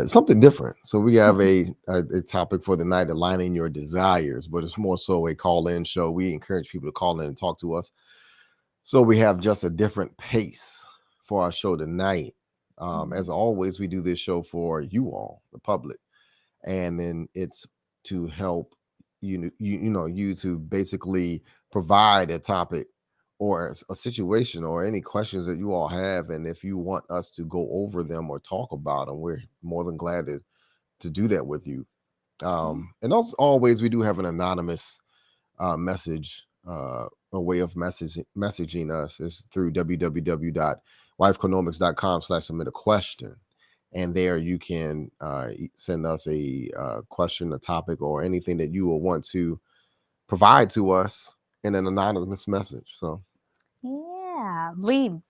Something different. So we have a topic for the night, aligning your desires, but it's more so a call-in show. We encourage people to call in and talk to us. So we have just a different pace for our show tonight. As always, we do this show for you all, the public, and then it's to help you to basically provide a topic or a situation or any questions that you all have, and if you want us to go over them or talk about them, we're more than glad to do that with you. And also, always, we do have an anonymous message, a way of messaging us is through www.lifeconomics.com/submit a question. And there you can send us a question, a topic, or anything that you will want to provide to us in an anonymous message. So Yeah,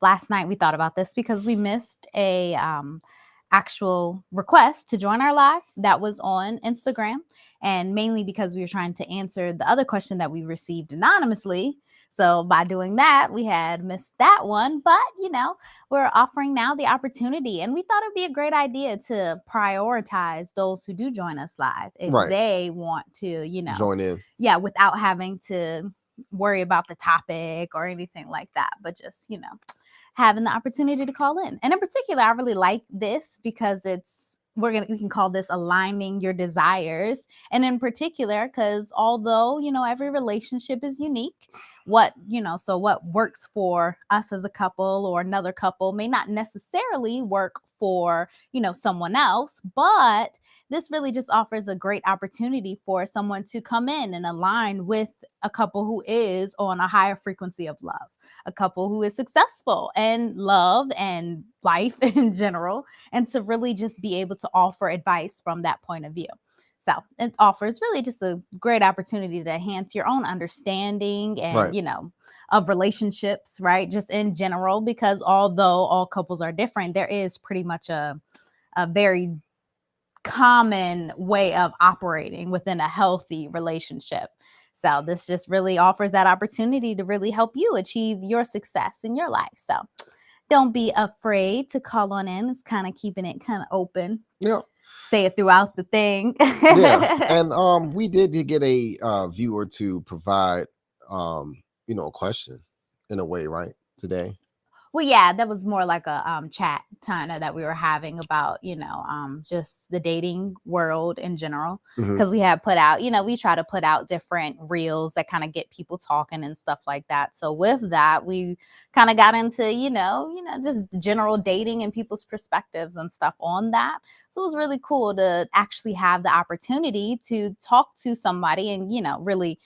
last night we thought about this because we missed a actual request to join our live that was on Instagram, and mainly because we were trying to answer the other question that we received anonymously. So by doing that, we had missed that one, but we're offering now the opportunity, and we thought it'd be a great idea to prioritize those who do join us live if Right. they want to, join in. yeah, without having to worry about the topic or anything like that, but just, having the opportunity to call in. And in particular, I really like this because we can call this aligning your desires. And in particular, because although, every relationship is unique, what works for us as a couple or another couple may not necessarily work for, someone else, but this really just offers a great opportunity for someone to come in and align with a couple who is on a higher frequency of love, a couple who is successful and love and life in general, and to really just be able to offer advice from that point of view. So it offers really just a great opportunity to enhance your own understanding and, Right. Of relationships, right? Just in general, because although all couples are different, there is pretty much a very common way of operating within a healthy relationship. So this just really offers that opportunity to really help you achieve your success in your life. So don't be afraid to call on in. It's kind of keeping it kind of open. Yeah. Say it throughout the thing. Yeah. And we did get a viewer to provide a question in a way, right, today. Well, yeah, that was more like a chat kind of that we were having about, just the dating world in general. Because we had put out, we try to put out different reels that kind of get people talking and stuff like that. So with that, we kind of got into, just general dating and people's perspectives and stuff on that. So it was really cool to actually have the opportunity to talk to somebody and, really,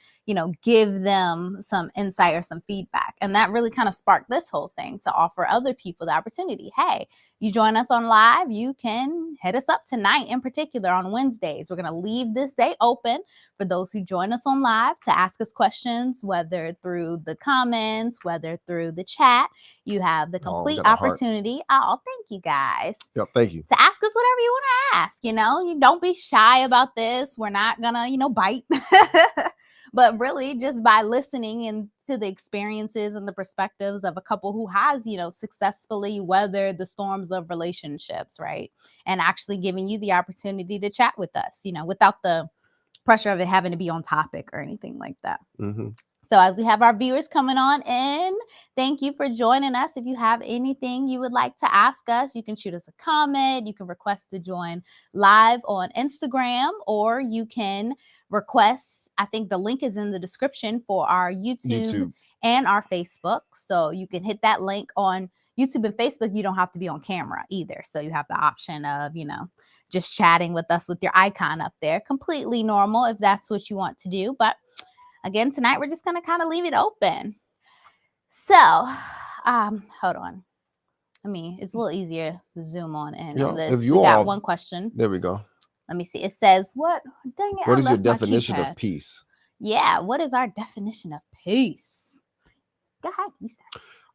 give them some insight or some feedback. And that really kind of sparked this whole thing to offer other people the opportunity. Hey, you join us on live, you can hit us up tonight in particular on Wednesdays. We're going to leave this day open for those who join us on live to ask us questions, whether through the comments, whether through the chat. You have the complete opportunity. Oh, thank you guys. Yep, thank you. To ask us whatever you want to ask. You don't be shy about this. We're not going to, bite. But really, just by listening and to the experiences and the perspectives of a couple who has, successfully weathered the storms of relationships, right? And actually giving you the opportunity to chat with us, without the pressure of it having to be on topic or anything like that. So as we have our viewers coming on in, thank you for joining us. If you have anything you would like to ask us, you can shoot us a comment. You can request to join live on Instagram, or you can request, I think the link is in the description for our YouTube and our Facebook. So you can hit that link on YouTube and Facebook. You don't have to be on camera either. So you have the option of, just chatting with us with your icon up there. Completely normal if that's what you want to do. But again, tonight we're just going to kind of leave it open. So, hold on. It's a little easier to zoom on in this. We got one question. There we go. Let me see. It says, what is your definition of peace? Yeah, what is our definition of peace? Go ahead, Lisa.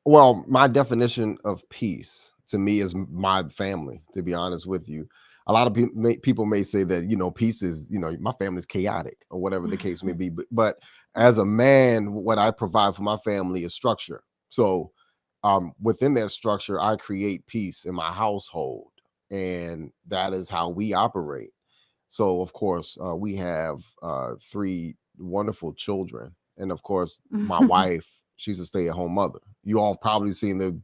Well, my definition of peace to me is my family, to be honest with you. A lot of people may say that, peace is, my family's chaotic or whatever the case may be. But as a man, what I provide for my family is structure. So within that structure, I create peace in my household. and that is how we operate. So, of course, we have 3 wonderful children, and of course, my wife, she's a stay-at-home mother. You all probably seen the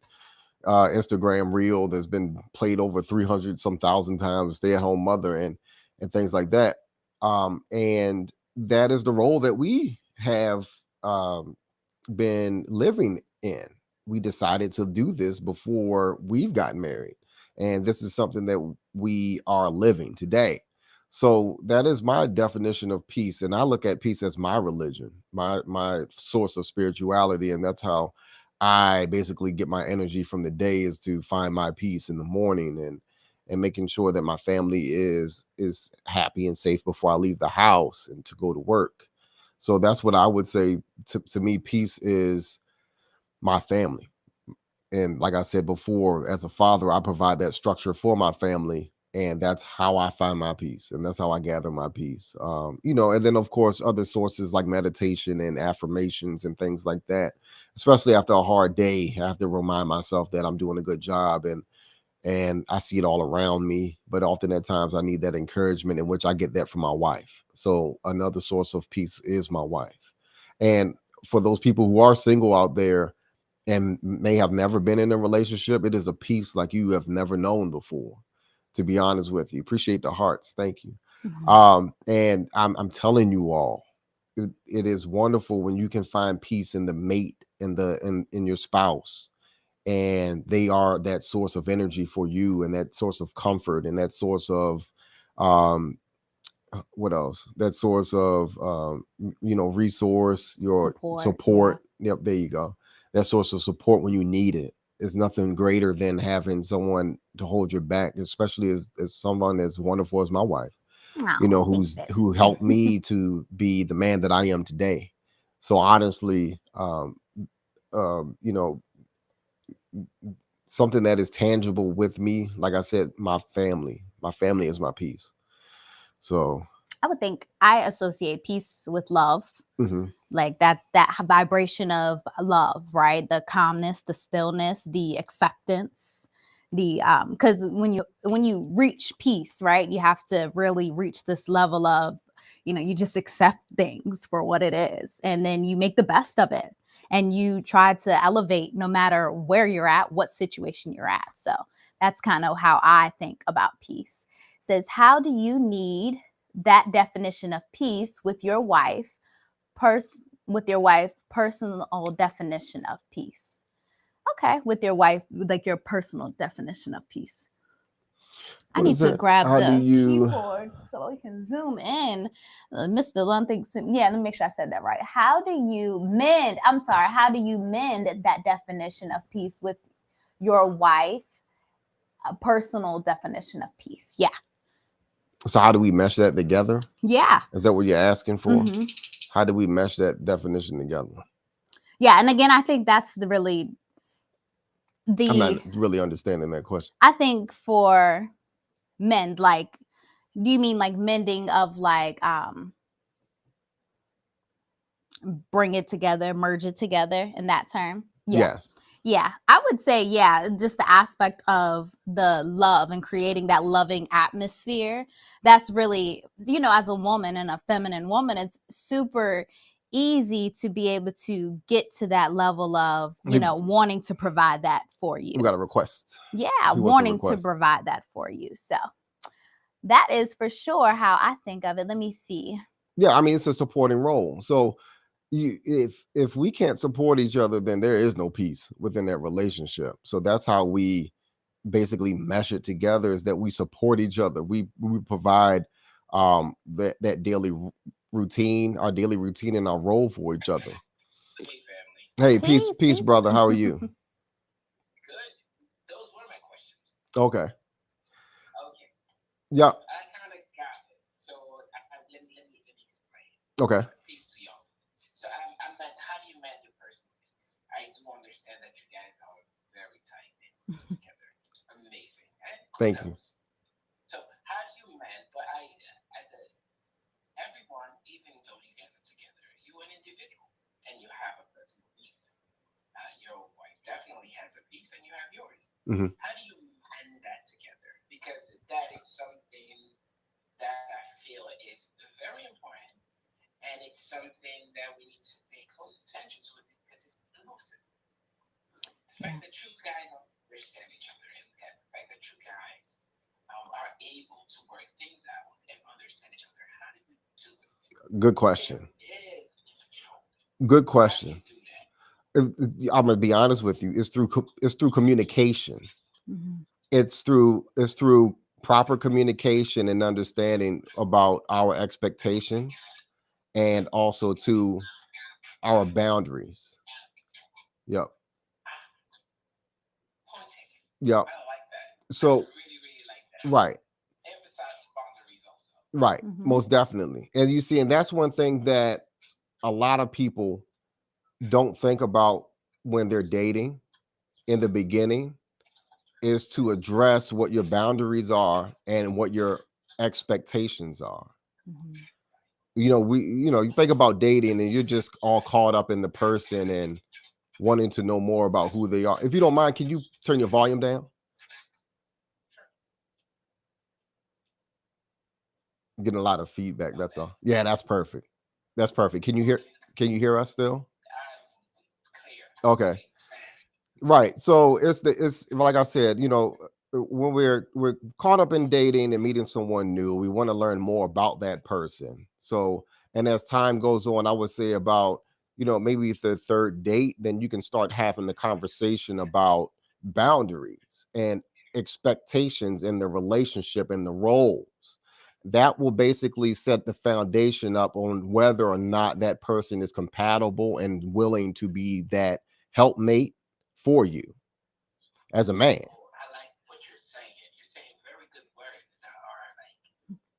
Instagram reel that's been played over 300 some thousand times, stay-at-home mother, and things like that. And that is the role that we have been living in. We decided to do this before we've gotten married, and this is something that we are living today. So that is my definition of peace, and I look at peace as my religion, my source of spirituality, and that's how I basically get my energy from the day, is to find my peace in the morning, and making sure that my family is happy and safe before I leave the house and to go to work. So that's what I would say. To me, peace is my family. And like I said before, as a father, I provide that structure for my family. And that's how I find my peace. And that's how I gather my peace. And then, of course, other sources like meditation and affirmations and things like that. Especially after a hard day, I have to remind myself that I'm doing a good job, and I see it all around me. But often at times I need that encouragement, in which I get that from my wife. So another source of peace is my wife. And for those people who are single out there and may have never been in a relationship, it is a peace like you have never known before. To be honest with you, appreciate the hearts. Thank you. And I'm telling you all, it is wonderful when you can find peace in the mate, in your spouse, and they are that source of energy for you, and that source of comfort, and that source of um what else, that source of resource, your Support. support. Yep, there you go. That source of support when you need it is nothing greater than having someone to hold your back, especially as someone as wonderful as my wife, Yeah. Oh, who helped me to be the man that I am today. So honestly, you know something that is tangible with me, like I said, my family is my peace. So I would think I associate peace with love, mhm. like that vibration of love, right? The calmness, the stillness, the acceptance, the because when you reach peace, right, you have to really reach this level of, you just accept things for what it is, and then you make the best of it, and you try to elevate no matter where you're at, what situation you're at. So that's kind of how I think about peace. It says, how do you need that definition of peace with your wife? Personal definition of peace. Okay, with your wife, like your personal definition of peace. I What need is to it? grab How do the you keyboard so we can zoom in. Missed the one thing. Yeah, let me make sure I said that right. How do you mend? I'm sorry. How do you mend that definition of peace with your wife? A personal definition of peace. Yeah. So how do we mesh that together? Yeah. Is that what you're asking for? Mhm. How do we mesh that definition together? Yeah, and again, I think that's really I'm not the really understanding that question. I think for mend, like, do you mean like mending of like bring it together, merge it together in that term? Yeah. Yes. Yeah, I would say, yeah, just the aspect of the love and creating that loving atmosphere. That's really, as a woman and a feminine woman, it's super easy to be able to get to that level of, wanting to provide that for you. We got a request. Yeah, Who wants a wanting to request? provide that for you. So that is for sure how I think of it. Let me see. Yeah, I mean, it's a supporting role. So if we can't support each other, then there is no peace within that relationship. So that's how we basically mesh it together, is that we support each other. We provide that daily routine, our daily routine, and our role for each other. Hey, family. Hey, peace, Peace. brother. How are you? Good. Those were my questions. Okay. Okay. Yeah. I kind of got it. So let me explain. Okay. Peace to y'all. So I'm at, how do you man your personal peace? I do understand that you guys are very tight and together. Amazing. Right? Thank you. So how do you man? But as a everyone, even though you guys are together, you're an individual and you have a personal peace. Your wife definitely has a piece and you have yours. Mhm. How do you mend that together? Because Good question. It, Good how do you question. do that? I'm gonna be honest with you. It's through communication. Mhm. It's through proper communication and understanding about our expectations and also to our boundaries. Yep. Point taken. Yep. I like that. I So really, really like that. right. Emphasize boundaries also. Right. Mhm. Most definitely. And you see, and that's one thing that a lot of people don't think about when they're dating in the beginning is to address what your boundaries are and what your expectations are. Mhm. You think about dating and you're just all caught up in the person and wanting to know more about who they are. If you don't mind, can you turn your volume down? Getting a lot of feedback. That's all. Yeah, that's perfect. That's perfect. Can you hear us still? Clear. Okay. Okay. Right. So it's like I said, when we're caught up in dating and meeting someone new, we want to learn more about that person. So, and as time goes on, I would say about, maybe the third date, then you can start having the conversation about boundaries and expectations in the relationship and the roles. That will basically set the foundation up on whether or not that person is compatible and willing to be that helpmate for you as a man. Oh, I like what you're saying. You're saying very good words that are like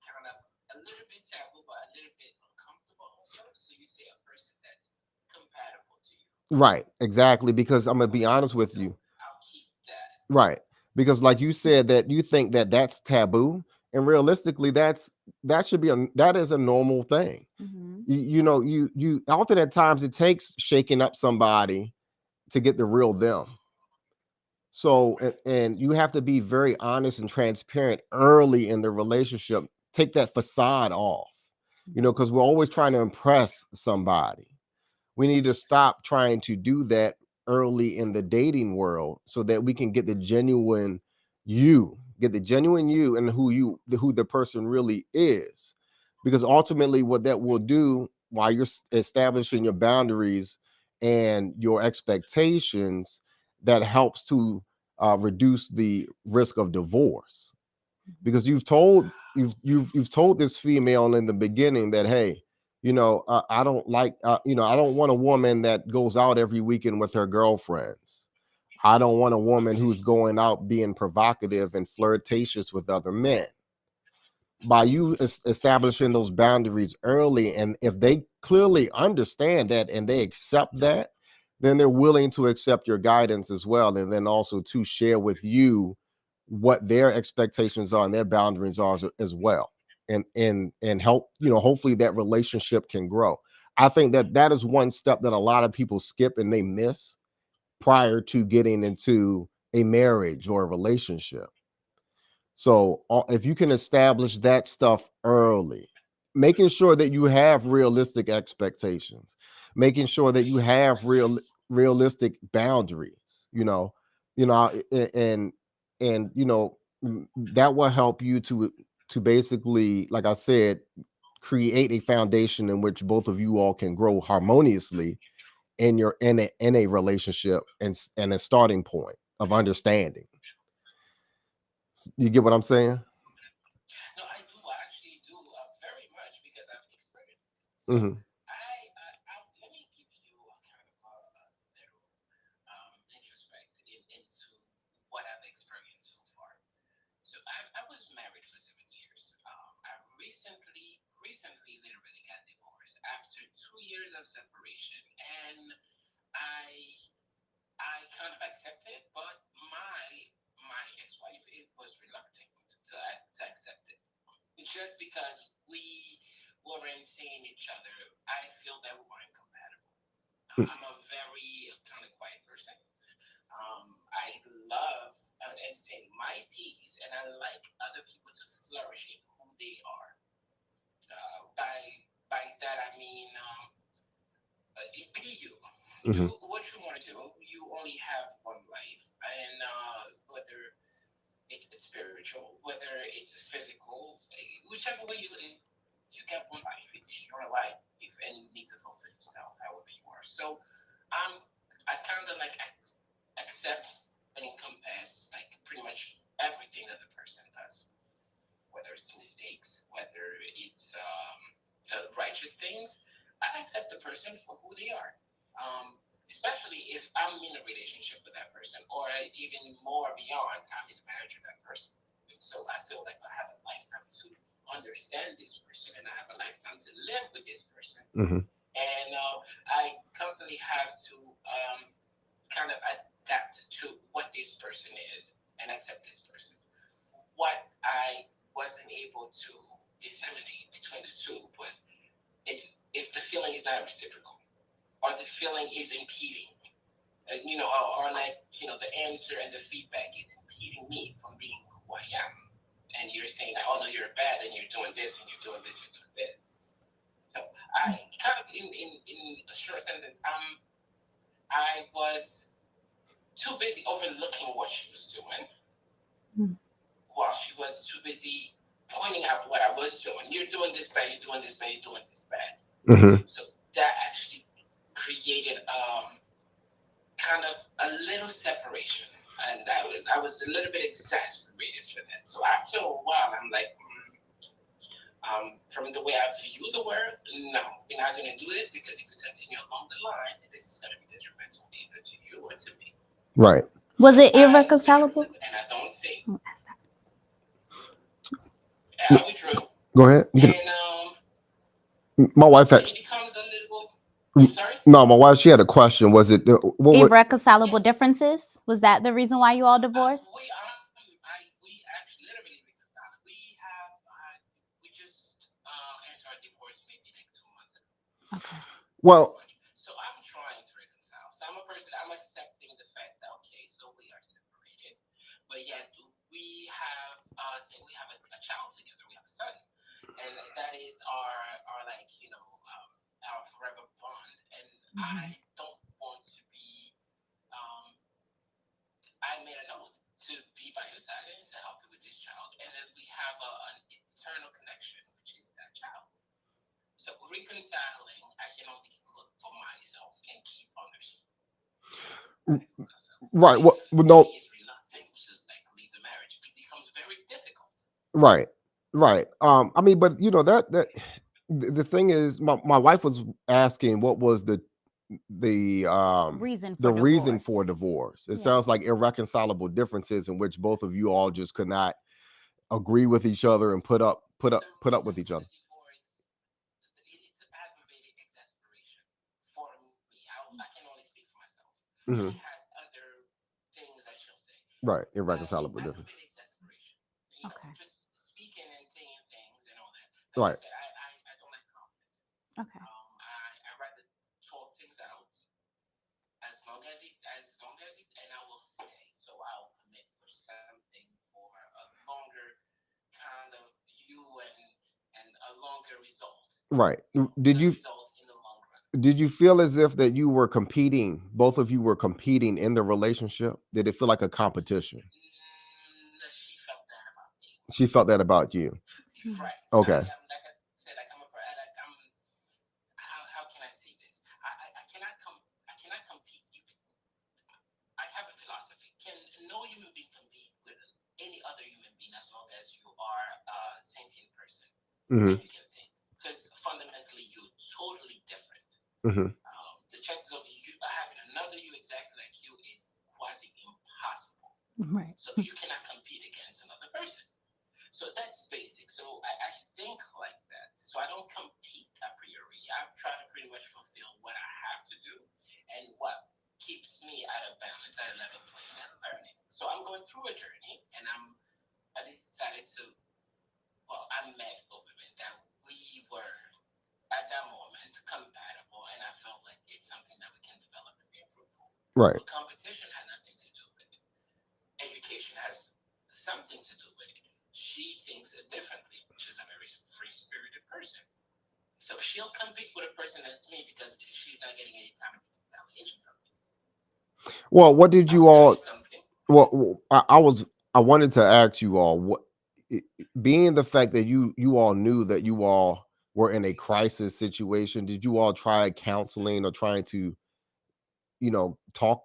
kind of a little bit taboo, but a little bit uncomfortable also. So you say a person that's compatible to you. Right, exactly. Because I'm gonna be Okay, honest with so you. I'll keep that. Right. Because like you said that you think that that's taboo, and realistically, that is a normal thing. Mhm. You often at times it takes shaking up somebody to get the real them. So Right. and you have to be very honest and transparent early in the relationship. Take that facade off, Mhm. because we're always trying to impress somebody. We need to stop trying to do that early in the dating world so that we can get the genuine you and who the person really is. Because ultimately what that will do while you're establishing your boundaries and your expectations, that helps to reduce the risk of divorce. Mhm. Because you've told this female in the beginning that, hey, I don't like, I don't want a woman that goes out every weekend with her girlfriends. I don't want a woman Okay. who's going out being provocative and flirtatious with other men. By you establishing those boundaries early, and if they clearly understand that and they accept that, then they're willing to accept your guidance as well, and then also to share with you what their expectations are and their boundaries are as well, and help, hopefully that relationship can grow. I think that is one step that a lot of people skip and they miss prior to getting into a marriage or a relationship. So if you can establish that stuff early, making sure that you have realistic expectations, making sure that you have realistic boundaries, and that will help you to basically, like I said, create a foundation in which both of you all can grow harmoniously in a relationship, and a starting point of understanding. You get what I'm saying? No, I do actually do very much because I've experienced it. So Hmm. let me give you a kind of a little introspect into what I've experienced so far. So I was married for 7 years. I recently literally got divorced after 2 years of separation, and I I kind of accepted it, but my ex-wife it was reluctant to accept it just because we weren't seeing each other. I feel that we weren't compatible. I'm a very kind of quiet person. I love entertaining my peace, and I like other people to flourish in who they are. By that I mean, be you. Do Hmm. what you want to do. You only have one life, and whether it's spiritual, whether it's physical, whichever way you get one life. It's your life. If and you need to fulfill yourself, however you are. So, um, I kind of like accept and encompass like pretty much everything that the person does, whether it's mistakes, whether it's righteous things. I accept the person for who they are. Especially if I'm in a relationship with that person, or even more beyond, I'm in a marriage with that person. So I feel like I have a lifetime to understand this person, and I have a lifetime to live with this person. Hmm. And I constantly have to kind of adapt to what this person is and accept this person. What I wasn't able to disseminate between the two was if the feeling is not reciprocal or the feeling is impeding, or like, the answer and the feedback is impeding me from being who I am. And you're saying, that, oh no, you're bad and you're doing this and you're doing this, you're doing this. So I kind of, in a short sentence, I was too busy overlooking what she was doing Mm. while she was too busy pointing out what I was doing. You're doing this bad, you're doing this bad, you're doing this bad. Hmm. So that actually created kind of a little separation. And I was a little bit exasperated for that. So after a while, I'm like, from the way I view the world, no, we're not going to do this, because if we continue along the line, this is going to be detrimental either to you or to me. Right. Was it I irreconcilable? withdrew, and I don't say. Oh, that's that. I withdrew, Go ahead. You can- and my wife it had becomes a little. I'm sorry. no. My wife, she had a question. Was it what? Irreconcilable differences? Was that the reason why you all divorced? We actually literally reconciled. We just entered our divorce maybe like 2 months ago. Okay. Well, So I'm trying to reconcile. So I'm a person. I'm accepting the fact that okay, so we are separated, but yet I think we have a child together. We have a son, and that is our like our forever bond. And Mhm. I don't want to be. Um, I made an oath to be by your side and to help you with this child, and then we have an eternal connection, which is that child. So reconciling, I can only look for myself and keep others. right. Well, no. Is reluctant to like leave the marriage. It becomes very difficult. Right. Right. I mean, but the thing is, my wife was asking what was Reason the for reason for divorce. divorce. It Yeah. sounds like irreconcilable differences in which both of you all just could not agree with each other and put up with each other. Divorce, it's aggravated exasperation for me. I can only speak for myself. Hmm. She has other things that she'll say. Right. Irreconcilable difference. Aggravated exasperation. Okay. Just speaking and saying things and all that. Right. Like I said, I don't like conflict. Okay. I rather talk things out as long as it, and I will stay. So I'll commit for something for a longer kind of view and a longer result. Right. The result in the long run. Did you feel as if that you were competing, both of you were competing in the relationship? Did it feel like a competition? She felt that about me. She felt that about you. Mhm. Right. Okay. Like I said, like I'm. How can I say this? I cannot compete. I have a philosophy. Can no human being compete with any other human being as long as you are a sentient person Hmm. and you can think? Because fundamentally, you're totally different. Hmm. The chances of you having another you exactly like you is quasi impossible. Right. So you cannot compete against another person. So that's basic. So I think like that. So I don't compete a priori. I try to pretty much fulfill what I have to do and what keeps me at a balance, at a level playing and learning. So I'm going through a journey, and I decided to. Well, I met a woman that we were at that moment compatible, and I felt like it's something that we can develop and be fruitful. Right. But competition had nothing to do with it. Education has something to do with it. She thinks it differently. She's a very free-spirited person. So she'll compete with a person that's me because she's not getting any kind of retaliation from me. Well, what did you I'll all? say something. Well, I wanted to ask you all what, being the fact that you all knew that you all were in a crisis situation, did you all try counseling or trying to, talk,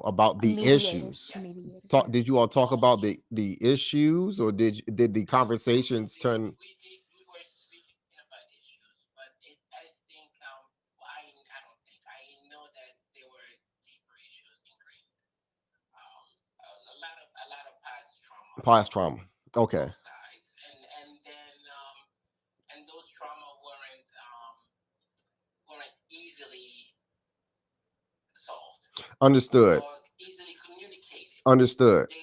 about A the mediator. issues? A mediator. Talk, Yeah. did you all talk Oh, about the issues, or did the conversations we turn? we were speaking about issues, but I think I don't think I know that there were deeper issues ingrained. A lot of past trauma Past from trauma? Okay. both sides, and those trauma weren't easily solved Understood. or easily communicated. Understood. They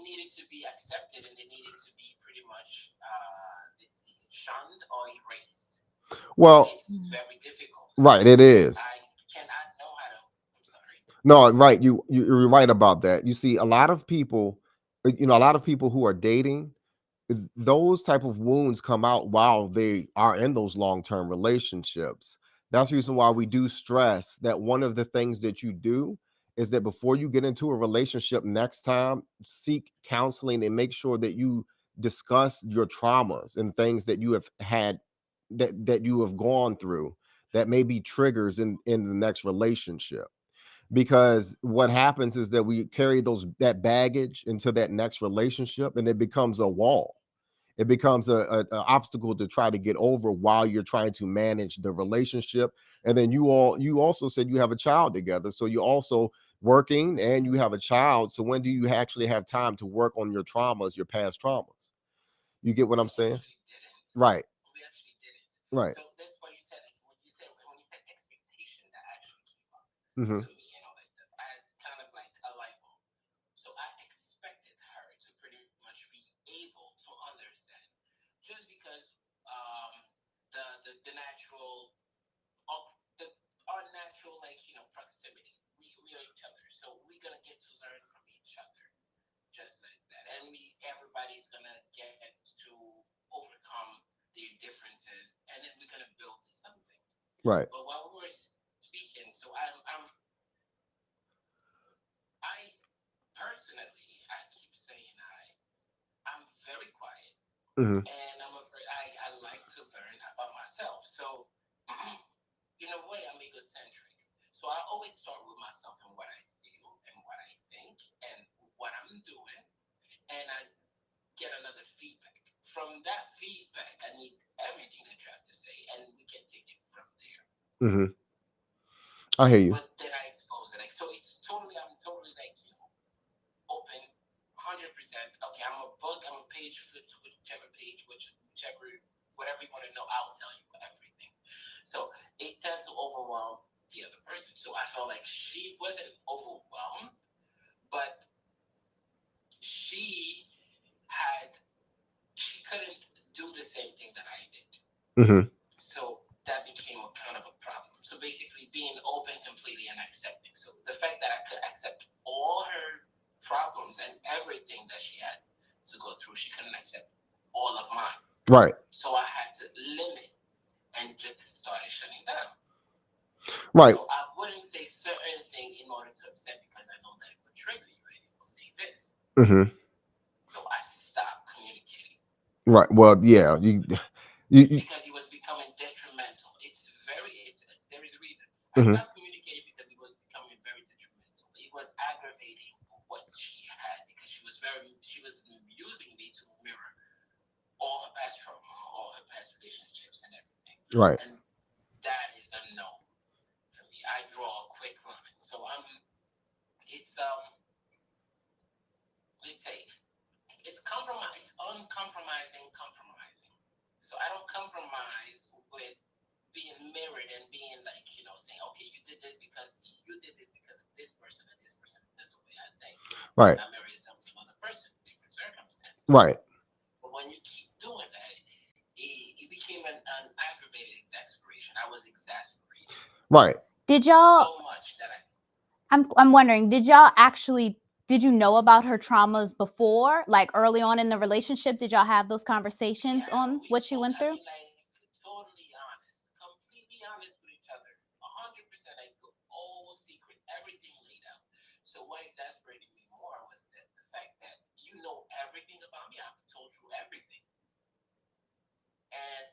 needed to be accepted, and they needed to be pretty much let's see, shunned or erased. And Well, it's Mm. very difficult. right, So it is. I cannot know how to. I'm sorry. No, right. You're right about that. You see, a lot of people, a lot of people who are dating, those type of wounds come out while they are in those long-term relationships. That's the reason why we do stress that one of the things that you do is that before you get into a relationship next time, seek counseling and make sure that you discuss your traumas and things that you have had, that you have gone through, that may be triggers in the next relationship. Because what happens is that we carry that baggage into that next relationship, and it becomes a wall. It becomes a obstacle to try to get over while you're trying to manage the relationship. And then you also said you have a child together, so you're also working and you have a child. So when do you actually have time to work on your traumas, your past traumas? You get what I'm We saying? actually didn't. Right. We actually didn't. Right. So that's what you said. Like when you said expectation, that actually came up Hmm. to me and all that stuff as kind of like a light bulb. So I expected her to pretty much be able to understand, just because um, the natural the our natural proximity. We are each other, so we're gonna get to learn from each other just like that, and everybody's gonna get to overcome their differences, and then we're gonna build something. Right. But while we were speaking, so I personally, I keep saying I'm very quiet, Hmm. and I like to learn about myself. So in a way, I'm egocentric. So I always start with myself and what I feel and what I think and what I'm doing, and I get another feedback. From that feedback, I need everything that you have to say, and we can take it from there. Hmm. I hear you. But then I expose it. Like, so I'm totally like, open 100%. Okay, I'm a book, I'm a page, flip to whichever page, whichever, whatever you want to know, I'll tell you everything. So it tends to overwhelm the other person. So I felt like she wasn't overwhelmed, but she had, she couldn't do the same thing that I did. Hmm. So that became a kind of a problem. So basically being open completely and accepting. So the fact that I could accept all her problems and everything that she had to go through, she couldn't accept all of mine. Right. So I had to limit and just started shutting down. Right. So I wouldn't say certain thing in order to accept because I know that it would trigger you and it will say this. Hmm. So I stopped communicating Right. Well, yeah. You because he was becoming detrimental. There is a reason. I Mhm. stopped communicating because he was becoming very detrimental. It was aggravating what she had because she was using me to mirror all her past trauma, all her past relationships and everything. Right. And that is a no for me. I draw a quick line. So it's let's say it's compromise, it's compromising. So I don't compromise with being mirrored and being like, saying, okay, you did this because you did this because of this person and this person. That's the way I think. Right. Not marry yourself to another person, different circumstances. Right. But when you keep doing that, it became an aggravated exasperation. I was exasperated Right. Did y'all so much that I'm wondering, did you know about her traumas before? Like early on in the relationship, did y'all have those conversations yeah, on we what she spoke. went I through? mean, like totally honest, completely honest with each other, 100%. Like all secret, everything laid out. So what exasperated me more was the fact that you know everything about me. I've told you everything, and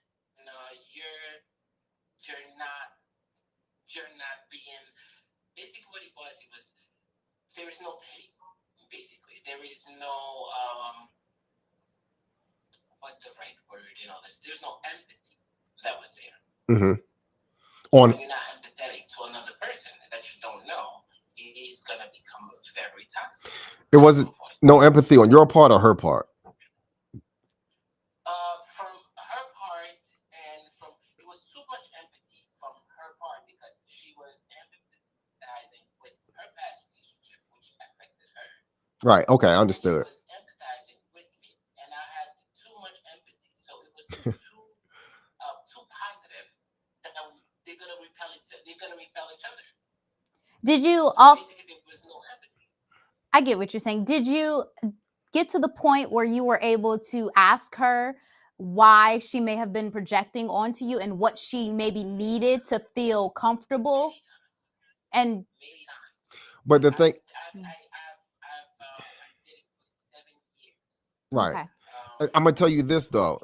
what's the right word and all this. There's no empathy that was there. Hmm. When On you're not empathetic to another person that you don't know, it is gonna become very toxic it at wasn't some point. no empathy on your part or her part. From her part, and from it was too much empathy from her part because she was empathizing with her past relationship, which affected her, Right. Okay. and then she Understood. was empathizing with me, and I had too much empathy, so it was too positive that they're gonna repel each. They're gonna repel each other. Did you So all basically, there was no empathy. I get what you're saying. Did you get to the point where you were able to ask her why she may have been projecting onto you and what she maybe needed to feel comfortable? Many times, And many times. But the I thing, I did it for 7 years. right. okay. I'm gonna tell you this though.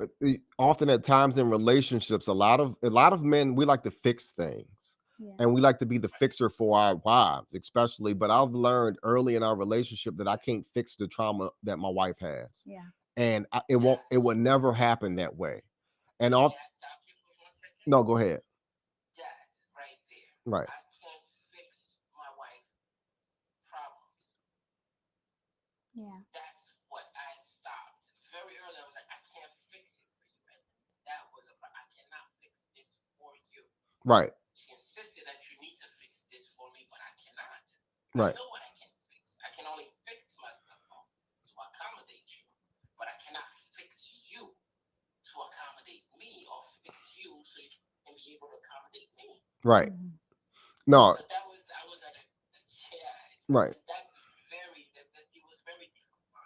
Often at times in relationships, a lot of men, we like to fix things, Yeah. and we like to be the fixer for our wives, especially. But I've learned early in our relationship that I can't fix the trauma that my wife has, Yeah. and it won't. It will never happen that way. And May all. I stop you for 1 second? No, go ahead. That right there. Right. I can't fix my wife's problems. Yeah. That's what I stopped very early. I was like, I can't fix it for you. And that was a problem. I cannot fix this for you. Right. She insisted that you need to fix this for me, but I cannot. Right. I know what I can fix. I can only fix myself to accommodate you, but I cannot fix you to accommodate me or fix you so you can be able to accommodate me. Right. Mhm. No. So that was I was at a yeah. Right. That's it was very difficult. I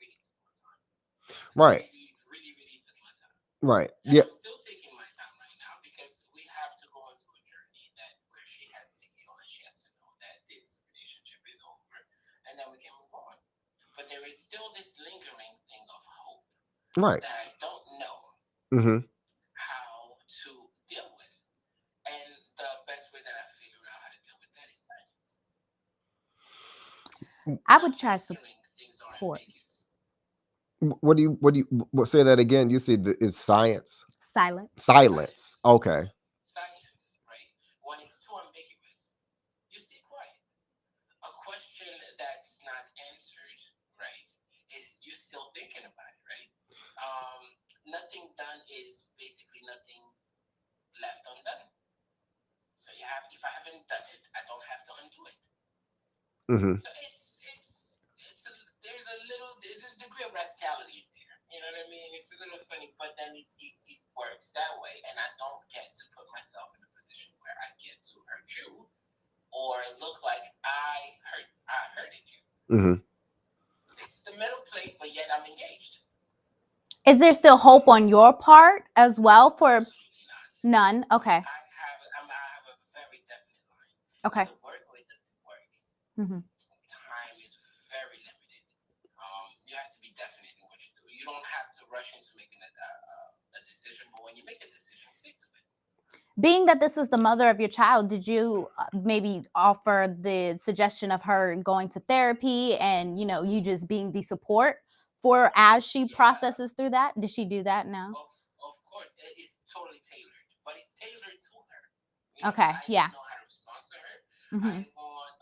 really took my time. Right. Really took my time. Right. And Yeah. I'm still taking my time right now because we have to go into a journey that where she has to heal and she has to know that this relationship is over and then we can move on. But there is still this lingering thing of hope Right. that I don't know Mm-hmm. how to deal with. And the best way that I figured out how to deal with that is silence. I would try Hearing things are support. ambiguous. What do you say that again? You said it's science. Silent. Silence. Okay. Silence, right? When it's too ambiguous, you stay quiet. A question that's not answered, right, is you still thinking about it, right? Nothing done is basically nothing left undone. So if I haven't done it, I don't have to undo it. Mm-hmm. So there's this degree of rascality in there. You know what I mean? It's a little funny, but then it works that way, and I don't get to put myself in a position where I get to hurt you or look like I hurted you. Mm-hmm. It's the middle plate, but yet I'm engaged. Is there still hope on your part as well for Absolutely not. none? Okay. I have a very definite line. Okay. It work or it doesn't work. Mhm. Time is very limited. You have to be definite in what you do. You don't have to rush into making a decision, but when you make a decision, stick to it. Being that this is the mother of your child, did you maybe offer the suggestion of her going to therapy and, you just being the support for as she Yeah. processes through that? Did she do that now? Of course, it's totally tailored, but it's tailored to her. Okay, I yeah. don't know how to respond to her. Mhm. I won't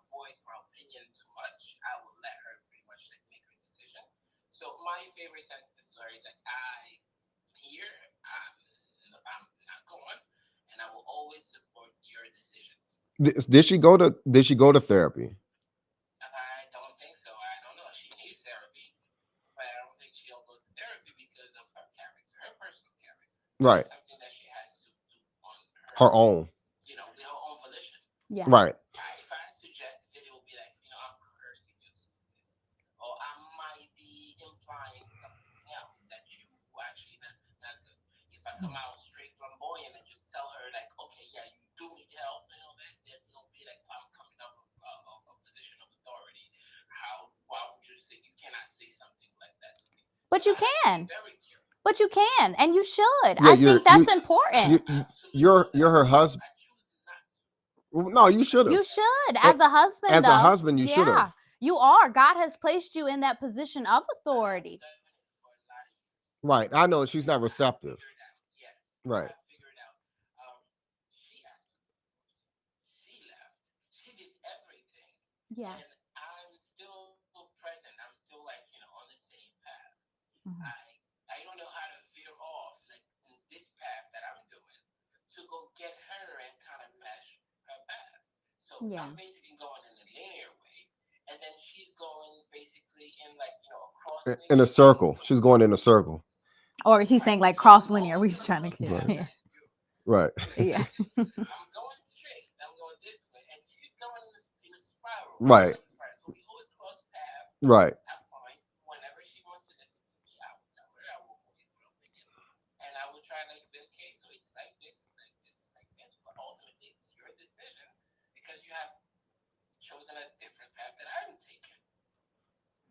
voice my opinion too much. I will let her pretty much make her decision. So my favorite sentence to her is like, I'm here. I'm not going, and I will always support your decisions. Did she go to therapy? I don't think so. I don't know. She needs therapy, but I don't think she'll go to therapy because of her character, her personal character. Right. It's something that she has to do on Her own. with her own volition. Yeah. Right. If I suggest it, it will be like, I'm cursing you to do this, or I might be implying something else that you actually not good. If I come out straight flamboyant and just tell her like, okay, yeah, you do need help, then it'll be like I'm coming up with a position of authority. Why would you say you cannot say something like that to me? But you I have to be can. very careful. But you can, and you should. Yeah, I think that's important. You're her husband. I choose not to. No, you should have. You should, as a husband. As a though. husband, you should have. You are. God has placed you in that position of authority. Right. I know she's And not I have receptive. figured out, yes, I Right. have figured out. She asked for divorce. She left. She did everything, Yeah. and I'm still present. I'm still like on the same path. Mhm. I don't know how to veer off like in this path that I'm doing to go get her and kind of mesh her path. So Yeah. I'm basically going in a linear way, and then she's going basically in like a cross In a linear way. circle. She's going in a circle. Or he's saying Right. like So I'm cross linear. going We in was the trying to same get path Right. yeah. as you. Right. Yeah. I'm going straight. I'm going this way, and she's going in a spiral, right? Right. Like a spiral. So we always cross paths Right. at points. Whenever she wants to listen to me, I will tell her. I will voice my opinion, and I will try like okay, so it's like this, it's like this, it's like this. But ultimately, it's your decision because you have chosen a different path that I'm taking,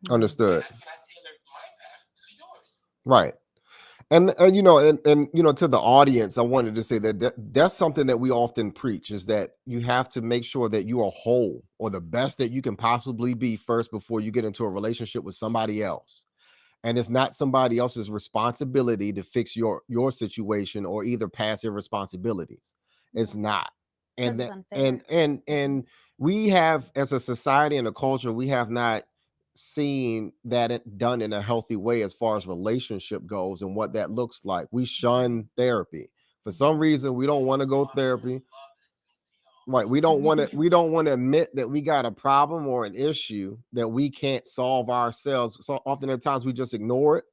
Mhm. and Understood. I cannot tailor my path to yours. Right. And to the audience, I wanted to say that's something that we often preach is that you have to make sure that you are whole or the best that you can possibly be first before you get into a relationship with somebody else. And it's not somebody else's responsibility to fix your situation or either passive responsibilities. It's Yeah. not. And Because it's that unfair. and we have, as a society and a culture, we have not seen that it done in a healthy way as far as relationship goes and what that looks like. We Mhm. shun therapy. For some Mhm. reason, we don't want to go therapy. Love listening to y'all. Right. We don't want to admit that we got a problem or an issue that we can't solve ourselves. So often at times we just ignore it.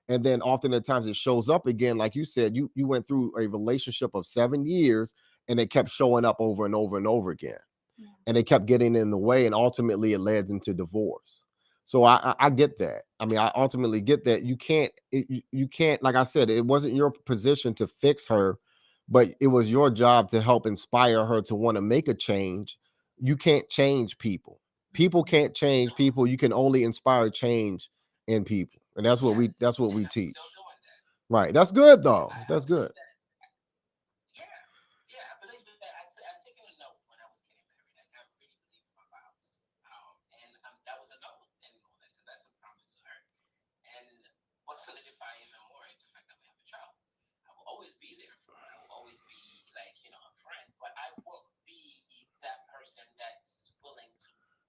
And then often at times it shows up again. Like you said, you went through a relationship of 7 years and it kept showing up over and over and over again. Yeah. And it kept getting in the way, and ultimately it led into divorce. So I get that. I mean, I ultimately get that. You can't, like I said, it wasn't your position to fix her, but it was your job to help inspire her to want to make a change. You can't change people. People Mhm. can't change people. You can only inspire change in people. And that's what Yes, we and I'm still teach. doing that. Right. That's good though. I That's good. believe that. Yeah, yeah, I believe that. I taken a note when I was getting married. Like, I really believe in my vows, and that was an oath, and that's a promise to her. And what solidified even more is the fact that we have a child. I will always be there for her. I will always be like a friend, but I won't be that person that's willing to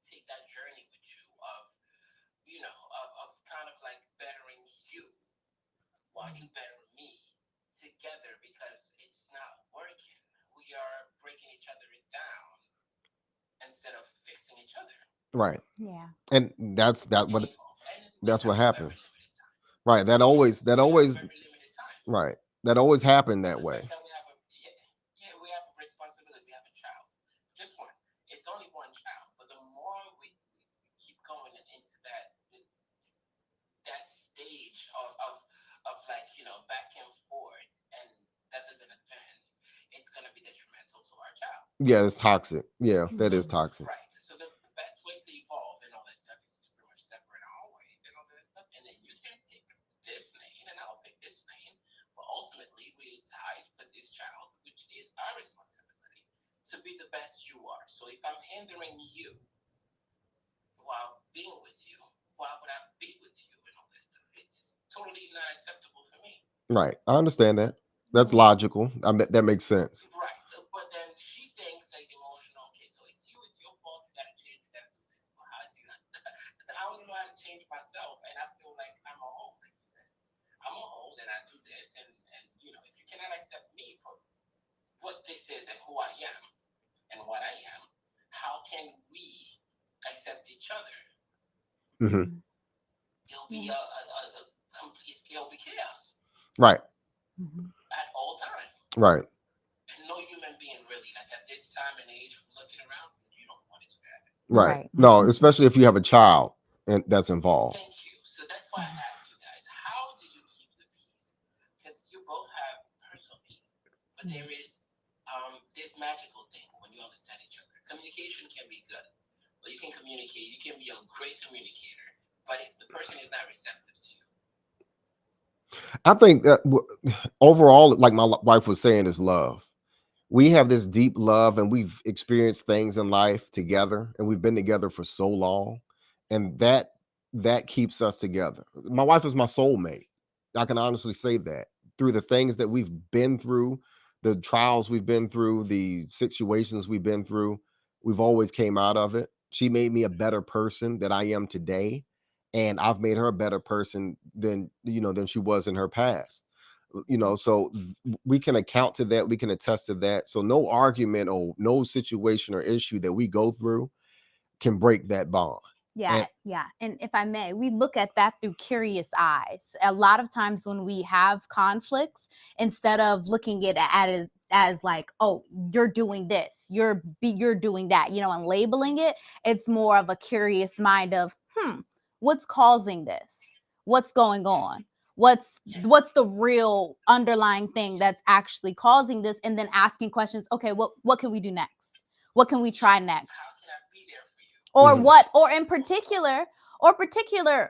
take that journey with you of kind of like bettering you while you better me together because it's not working. We are breaking each other down instead of fixing each other. Right. Yeah. And that's It's that what painful, and we that's what have a very happens. limited time. Right. That Yes, always that we have a always very limited time. right. That always happened So that the fact way. that we have yeah, we have a responsibility. We have a child, just one. It's only one child, but the more we keep going into that stage of like back and forth, and that doesn't advance, it's gonna be detrimental to our child. Yeah, it's toxic. Yeah, that is Mhm. toxic. Right. So the best way to evolve and all that stuff is to pretty much separate our own ways and all that stuff, and then you can pick this lane and I'll pick this lane. But ultimately, we tied for this child, which is our responsibility to be the best you are. So if I'm hindering you while being with you, why would I be with you and all this stuff? It's totally not acceptable for me. Right. I understand that. That's Yeah. logical. That makes sense. Right. But then she thinks like emotional. Okay, so it's you. It's your fault. You gotta change. You gotta do this. Well, how do you? How do I know how to change myself? And I feel like I'm a whole, like you said. I'm a whole, and I do this. And if you cannot accept me for what this is and who I am and what I am, how can we accept each other? Hmm. Mhm. It'll be Yeah. a complete. It'll be chaos Right. Mhm. at all times. Right. And no human being really, like at this time and age, looking around, you don't want it to happen. Right. Right. No, especially if you have a child and that's involved. Thank you. So that's why I asked you guys, how do you keep the peace? Because you both have personal peace, but Yeah. there is this magical thing when you understand each other. Communication can be good, but you can communicate. You can be a great communicator, but if the person is not receptive to you, I think that overall, like my wife was saying, is love. We have this deep love and we've experienced things in life together and we've been together for so long. And that keeps us together. My wife is my soulmate. I can honestly say that through the things that we've been through, the trials we've been through, the situations we've been through, we've always came out of it. She made me a better person that I am today, and I've made her a better person than she was in her past. So we can account to that, we can attest to that. So no argument or no situation or issue that we go through can break that bond. Yeah, yeah. And if I may, we look at that through curious eyes. A lot of times when we have conflicts, instead of looking at it as like, oh, you're doing this, you're doing that, and labeling it, it's more of a curious mind of, what's causing this? What's going on? What's the real underlying thing that's actually causing this? And then asking questions, okay, what can we do next? What can we try next? How can I be there for you? Or Mhm.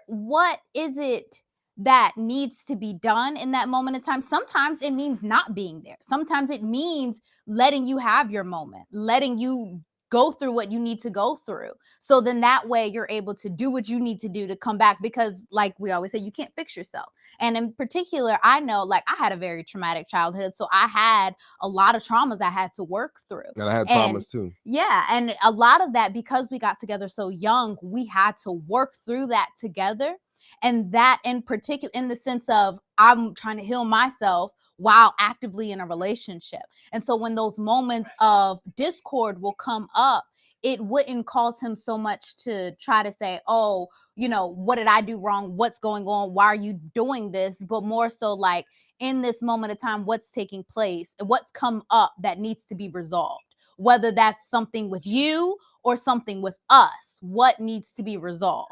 what is it that needs to be done in that moment in time? Sometimes it means not being there. Sometimes it means letting you have your moment, letting you go through what you need to go through. So then that way you're able to do what you need to do to come back, because like we always say, you can't fix yourself. And in particular, I know, like, I had a very traumatic childhood, so I had a lot of traumas I had to work through. And I had And traumas too. yeah, and a lot of that, because we got together so young, we had to work through that together. And that in particular, in the sense of, I'm trying to heal myself while actively in a relationship. And so when those moments of discord will come up, it wouldn't cause him so much to try to say, oh, what did I do wrong? What's going on? Why are you doing this? But more so like, in this moment of time, what's taking place, what's come up that needs to be resolved, whether that's something with you or something with us, what needs to be resolved.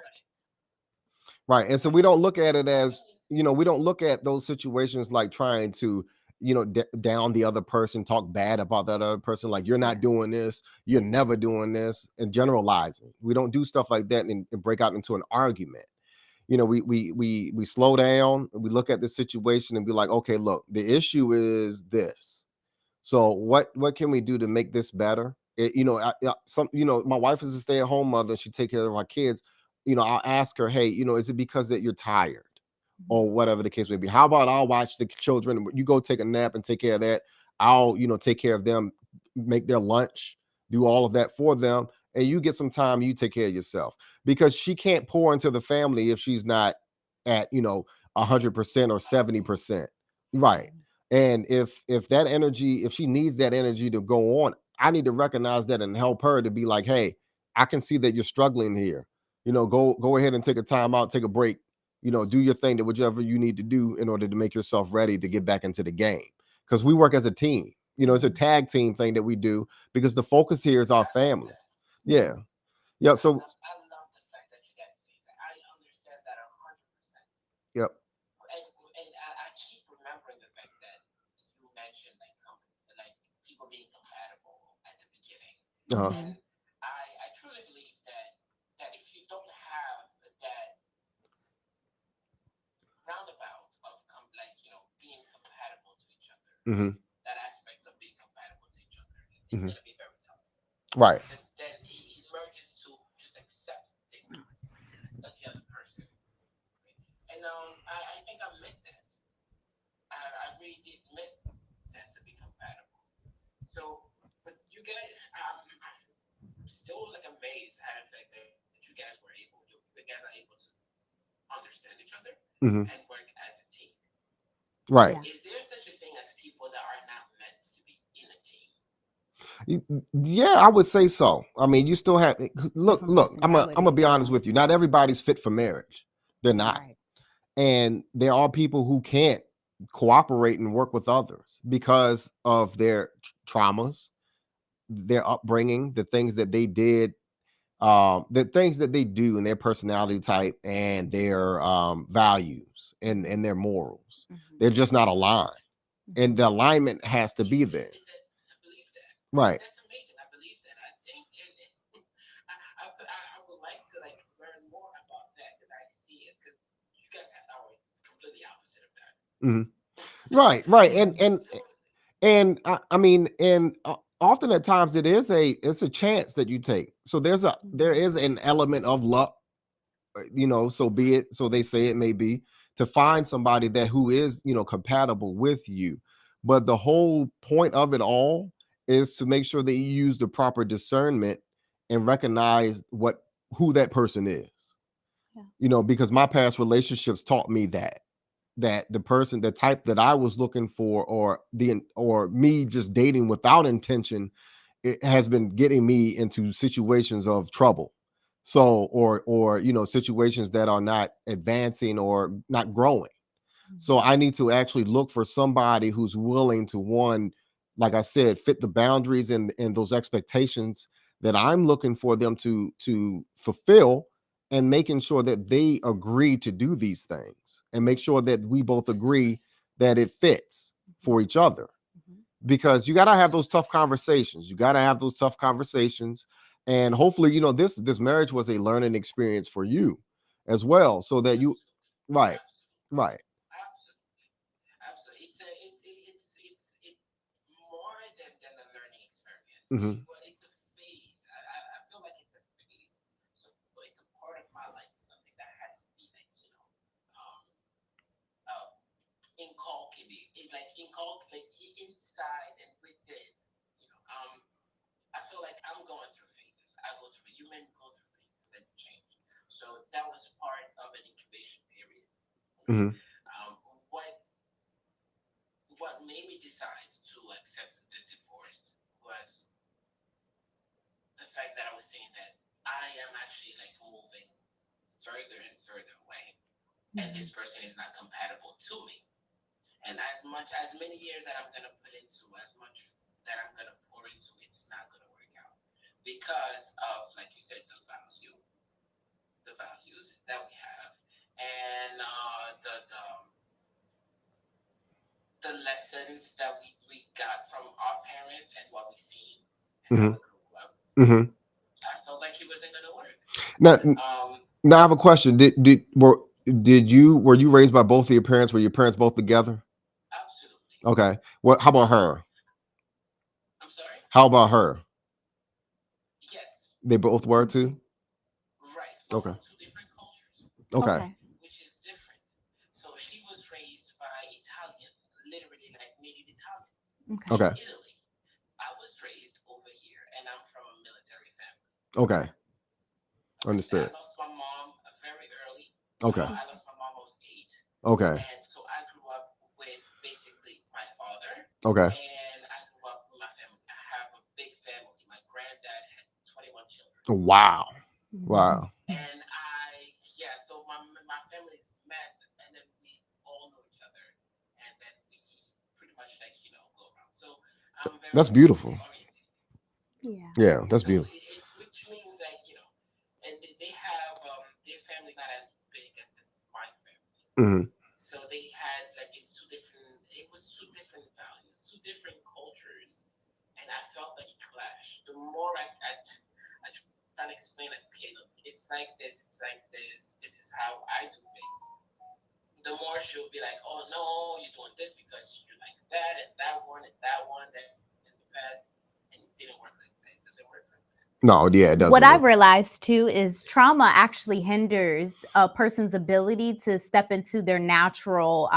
Right. And so we don't look at it as, we don't look at those situations like trying to, down the other person, talk bad about that other person. Like, you're not doing this, you're never doing this, and generalizing. We don't do stuff like that and break out into an argument. We slow down and we look at the situation and be like, okay, look, the issue is this. So what can we do to make this better? My wife is a stay-at-home mother. She take care of our kids. I'll ask her, hey, is it because that you're tired or whatever the case may be? How about I'll watch the children, you go take a nap and take care of that. I'll, take care of them, make their lunch, do all of that for them. And you get some time, you take care of yourself, because she can't pour into the family if she's not at, 100% or 70%. Right. And if that energy, if she needs that energy to go on, I need to recognize that and help her to be like, hey, I can see that you're struggling here. Go ahead and take a time out, take a break, do your thing, that whichever you need to do in order to make yourself ready to get back into the game. Because we work as a team. It's a tag team thing that we do, because the focus here is our family. Yeah. Yeah. So I love the fact that you guys say that. I understand that 100%. yep. And I keep remembering the fact that you mentioned like people being compatible at the beginning. Uh-huh. And I truly believe that if you don't have that roundabout of being compatible to each other, Mm-hmm. that aspect of being compatible to each other, it's Mhm. gonna be very tough. Right. Because then it merges to just accept things of the other person. And I think I missed that. I really did miss that, to be compatible. So, but you guys, I'm still like amazed at the fact that you guys are able to understand each other Mm-hmm. and work as a team. Right. Yeah. Is there such a thing as people that are not meant to be in a team? Yeah, I would say so. I mean, you still have look. Different I'm gonna be honest personalities. with you. Not everybody's fit for marriage. They're not, Right. and there are people who can't cooperate and work with others because of their traumas, their upbringing, the things that they did, the things that they do, and their personality type and their values and their morals. Mhm. They're just not aligned, and the alignment has to be there. I believe that. Right. That's amazing. I believe that. I think, and I would like to learn more about that, because I see it. Because you guys are completely opposite of that. Mhm. Right. And So I mean, and often at times it's a chance that you take. So there is an element of luck, so be it. So they say it may be to find somebody that who is, compatible with you. But the whole point of it all is to make sure that you use the proper discernment and recognize who that person is. Yeah. Because my past relationships taught me that the person, the type that I was looking for, or me just dating without intention, it has been getting me into situations of trouble. So, or situations that are not advancing or not growing. So I need to actually look for somebody who's willing to, one, like I said, fit the boundaries and those expectations that I'm looking for them to fulfill, and making sure that they agree to do these things, and make sure that we both agree that it fits for each other. Mhm. Because you got to have those tough conversations. And hopefully, this marriage was a learning experience for you as well, so that you, right, right. Absolutely. It's more than a learning experience. Hmm. Well, it's a phase. I feel like it's a phase. So it's a part of my life. Something that has to be like, um, uh, inculcated. It like inculcated inside and within. I feel like I'm going through phases. I go through human go through phases and change. So that was part of an incubation period. Okay. Hmm. Um, what what made me decide to accept the divorce was the fact that I was seeing that I am actually like moving further and further away, and this person is not compatible to me. And as many years that I'm gonna put into, as much that I'm gonna pour into, it's not gonna work out because of, like you said, the values that we have, and the lessons that we got from our parents and what we seen and how Hmm. we grew up. Hmm. I felt like it wasn't gonna work. Now, Um, now I have a question. Were you raised by both of your parents? Were your parents both together? Absolutely. Okay. What? How about her? I'm sorry. How about her? Yes. They both were too. Right. But Okay. from two different cultures, Okay. Okay. which is different. So she was raised by Italian, literally like native Italians Okay. Okay. in Italy. I was raised over here, and I'm from a military family. Okay. Okay. Understood. I lost my mom very early. Okay. I lost my mom when I was 8, Okay. and so I grew up with basically my father, Okay. and I grew up with my family. I have a big family. My granddad had 21 children. Wow. Wow. And yeah, so my family's massive, and then we all know each other, and then we pretty much like go around. So I'm very That's beautiful. family oriented. Yeah. Yeah, that's So beautiful. it's which means that and they have their family not as big as my family. Hmm. So they had like it's two different. It was two different values, two different cultures, and I felt like it clashed. The more I try to explain it, okay, look, it's like this, it's like this. This is how I do things. The more she'll be like, oh no, you're doing this because you like that and that one that in the past, and it didn't work like that. It doesn't work like that. No, yeah, it What doesn't I've work. realized too is trauma actually hinders a person's ability to step into their natural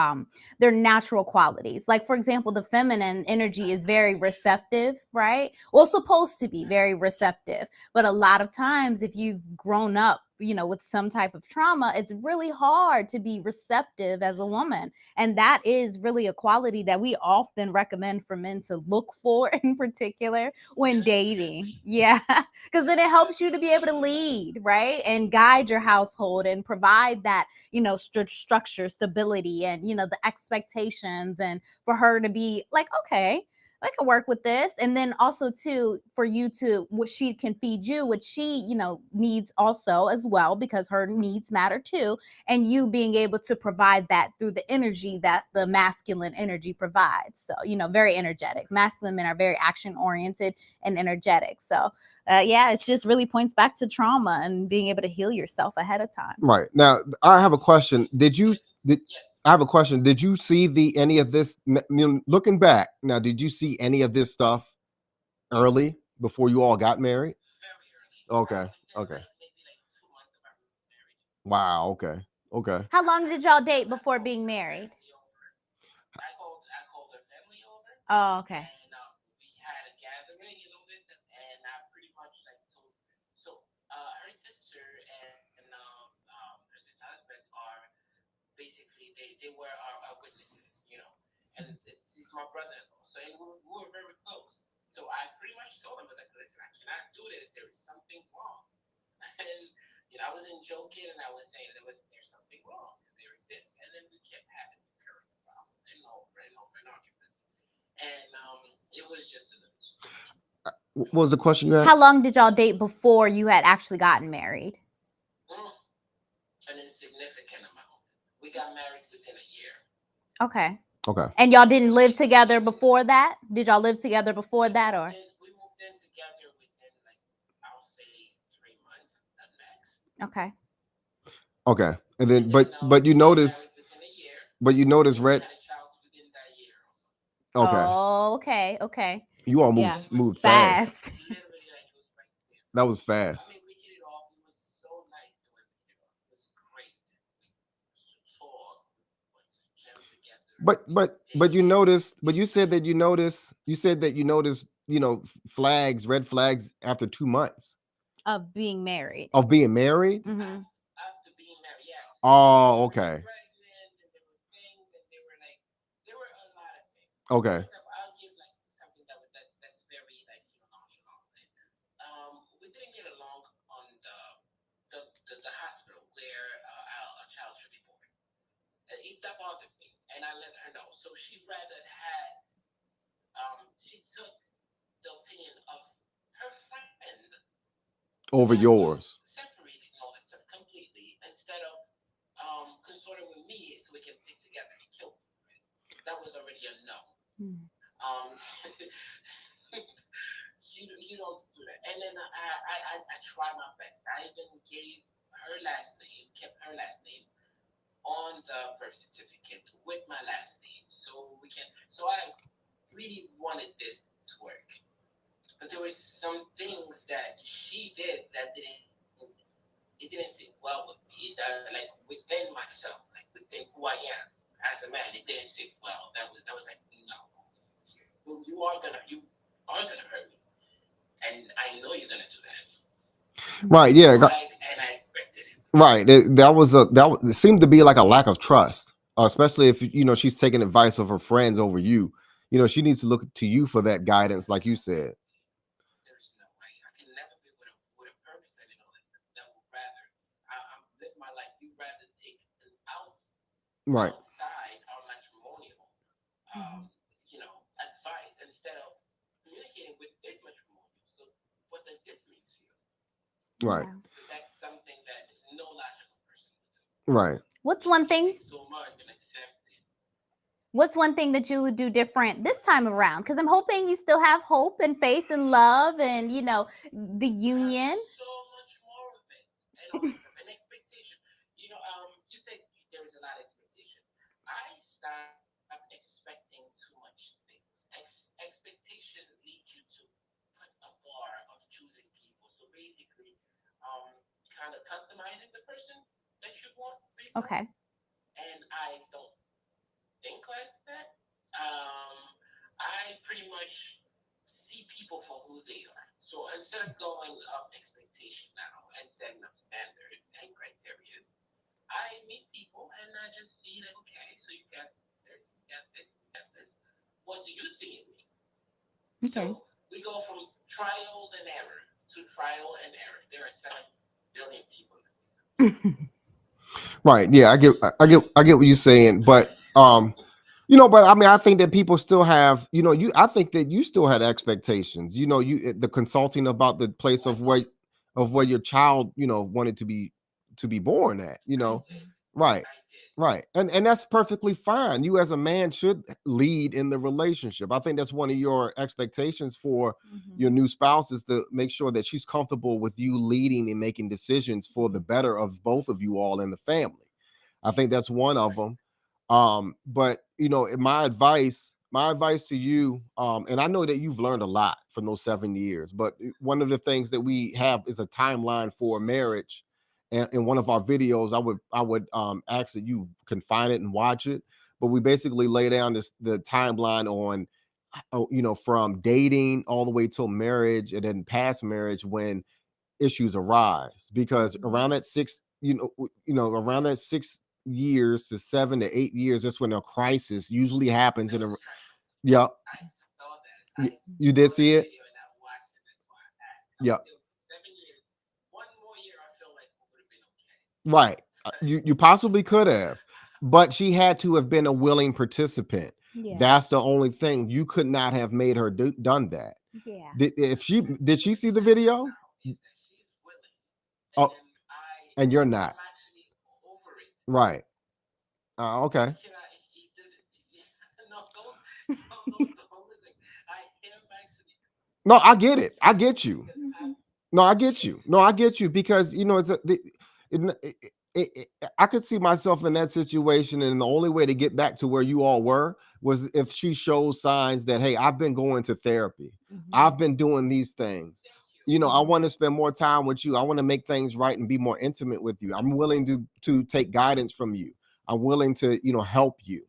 qualities. Like for example, the feminine energy is very receptive, right? Well, supposed to be very receptive, but a lot of times if you've grown up, with some type of trauma, it's really hard to be receptive as a woman. And that is really a quality that we often recommend for men to look for in particular when dating. Yeah. Because then it helps you to be able to lead, right, and guide your household and provide that structure, stability, and the expectations, and for her to be like, okay, I can work with this. And then also too, for you to what she can feed you, what she needs also as well, because her needs matter too, and you being able to provide that through the energy that the masculine energy provides. So very energetic. Masculine men are very action oriented and energetic. So yeah, it just really points back to trauma and being able to heal yourself ahead of time. Right. Now, I have a question. Did Yes. I have a question. Did you see any of this looking back? Now, did you see any of this stuff early before you all got married? Very early. Okay. Within Okay. like maybe like 2 months of our marriage. Wow. Okay. Okay. How long did y'all date before being married? I called her family over, Oh, okay. and we had a gathering, this, and I pretty much like told. So her sister and her sister husband are basically they were our witnesses, and he's my brother-in-law. So and we were very close. So I pretty much told him, I was like, listen, I cannot do this. There is something wrong. And I wasn't joking, and I was saying there's something wrong. There is this, and then we kept having recurring problems and over and arguments, and it was just a little too much. What was the question you asked? How long did y'all date before you had actually gotten married? An insignificant amount. We got married within a year. Okay. Okay. And y'all didn't live together before that? Did y'all live together before that, or? We moved in together within, like, I'll say 3 months at max. Okay. Okay. And then, And but then, you we got notice, married within a year. but you notice, We Red. had a child within that year also. Okay. Oh, okay. Okay. You all Yeah. moved fast. Fast. Literally, like, it was right there. That was I fast. mean, we hit it off. It was so nice the way we hit it off. It was great. We talked, we went to gym together. But you noticed, but you said that you noticed, red flags after 2 months Of being married. of being married. Mm-hmm. After being married, yes. Oh, okay. Pregnant, and there were things, and there were a lot of things. Okay. For example, I'll give like something that's very like nonchalant. We didn't get along on the hospital where a child should be born. That bothered me, and I let her know. So she rather had she took the opinion of her friend Over that was yours. separating all that stuff completely instead of consorting with me so we can stick together and kill me. Right? That was already a no. Mm. You don't do that. And then I try my best. I even gave her last name, kept her last name on the birth certificate with my last name, so we can. So I really wanted this to work, but there were some things that she did that it didn't sit well with me. That, like, within myself, like within who I am as a man, it didn't sit well. That was like, no, you are gonna hurt me, and I know you're gonna do that. Right. Yeah. And I expected it. Right. It seemed to be like a lack of trust, especially if she's taking advice of her friends over you. She needs to look to you for that guidance, like you said. There's no way I can never be with a person that would rather I'm live my life. You rather take an Right. outside our matrimonial, advice instead of communicating with this matrimonial. So what does this mean to you? Right. Yeah. So that's something that no logical person would do. Right. What's one thing? So much and accept it. What's one thing that you would do different this time around? Because I'm hoping you still have hope and faith and love and the union. So much more of it, and all this stuff, and expectation. You said there is a lot of expectation. I stopped expecting too much things. Expectation leads you to put a bar of choosing people. So basically, kind of customizing the person that you want. Basically. Okay. And I don't think like that. I pretty much see people for who they are. So instead of going up expectation now and setting up standards and criteria, I meet people and I just see that, okay, so you got this, you got this, you got this. What do you see in me? Okay. So we go from trial and error to trial and error. There are 7 billion people. Right. Yeah. I get what you're saying, but but I mean, I think that people still have, I think that you still had expectations. The consulting about the place of where your child, wanted to be born at. Right. Right. And that's perfectly fine. You as a man should lead in the relationship. I think that's one of your expectations for your new spouse is to make sure that she's comfortable with you leading and making decisions for the better of both of you all in the family. I think that's one of them. But my advice to you, and I know that you've learned a lot from those 7 years, but one of the things that we have is a timeline for marriage. in one of our videos, I would ask that you can find it and watch it. But we basically lay down the timeline on, from dating all the way till marriage and then past marriage when issues arise, because around that around that 6 years to 7 to 8 years, that's when a crisis usually happens in a. Yeah, I saw that. you did see it. Video and I watched it. That's why I asked. Yeah, 7 years. One more year, I feel like it would have been okay. right. You possibly could have, but she had to have been a willing participant. Yeah. That's the only thing. You could not have made her done that. Yeah. Did she see the video? Is that she's willing. Oh, And and you're not. I'm actually over it. Right. Okay. Can I? He doesn't. No, don't. I am actually. No, I get it. I get you. Because No, I get you. No, I get you, because I could see myself in that situation, and the only way to get back to where you all were was if she shows signs that, hey, I've been going to therapy, I've been doing these things. thank you. I want to spend more time with you. I want to make things right and be more intimate with you. I'm willing to take guidance from you. I'm willing to, help you.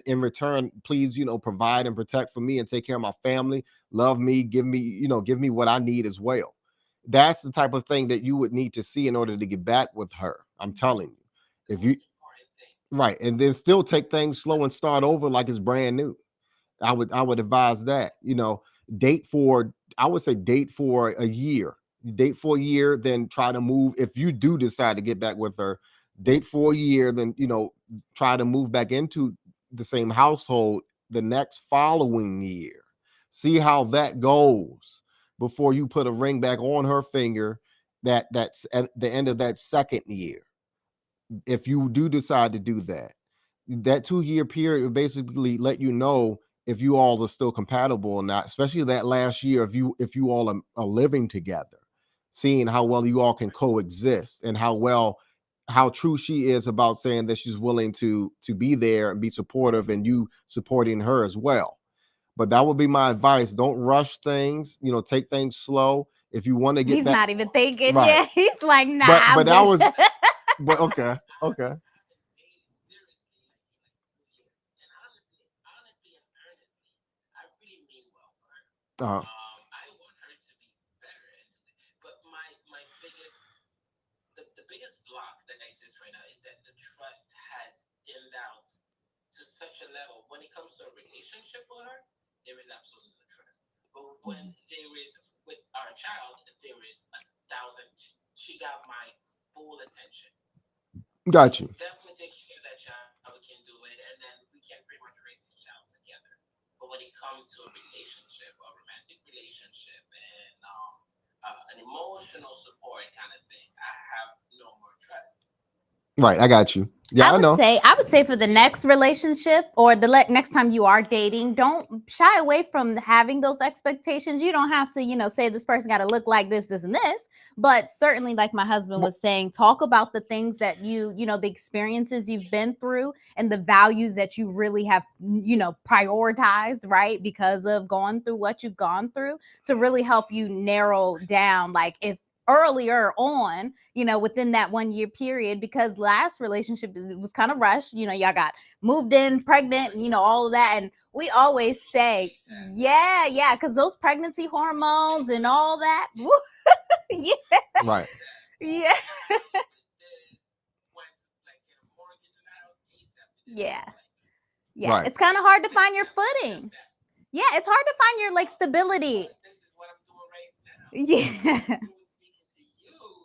In return, please, provide and protect for me and take care of my family. Love me, give me what I need as well. That's the type of thing that you would need to see in order to get back with her. I'm telling you. If you Important thing. right, and then still take things slow and start over like it's brand new. I would advise that. I would say date for a year. Date for a year, then try to move. If you do decide to get back with her, date for a year, then try to move back into the same household the next following year. See how that goes before you put a ring back on her finger. That's at the end of that second year. If you do decide to do that, that 2 year period will basically let you know if you all are still compatible or not, especially that last year, if you all are living together, seeing how well you all can coexist and how true she is about saying that she's willing to be there and be supportive, and you supporting her as well. But that would be my advice. Don't rush things, take things slow. If you want to get He's back, not even thinking. Right. Yeah, he's like, nah. but that was, but okay. And honestly and earnestly, I really mean well for her. Uh-huh. I want her to be better, but my the biggest block that exists right now is that the trust has thinned out to such a level. When it comes to a relationship with her, there is absolutely no trust. But when there is with our child, there is 1,000. She got my full attention. Got you. Definitely take care of that child. We can do it, and then we can pretty much raise this child together. But when it comes to a relationship, a romantic relationship, and an emotional support kind of thing, I have no more trust. Right, I got you. Yeah, I know. I would say for the next relationship or the next time you are dating, don't shy away from having those expectations. You don't have to, say this person got to look like this, this, and this. But certainly, like my husband was saying, talk about the things that the experiences you've been through and the values that you really have, prioritized, right? Because of going through what you've gone through, to really help you narrow down, like, if earlier on, within that 1 year period, because last relationship, it was kind of rushed. Y'all got moved in, pregnant, all of that. And we always say, yeah, because those pregnancy hormones and all that. Woo, yeah, Right. yeah, yeah. Right. It's kind of hard to find your footing. Yeah, it's hard to find your stability. This is what I'm doing right now. Yeah.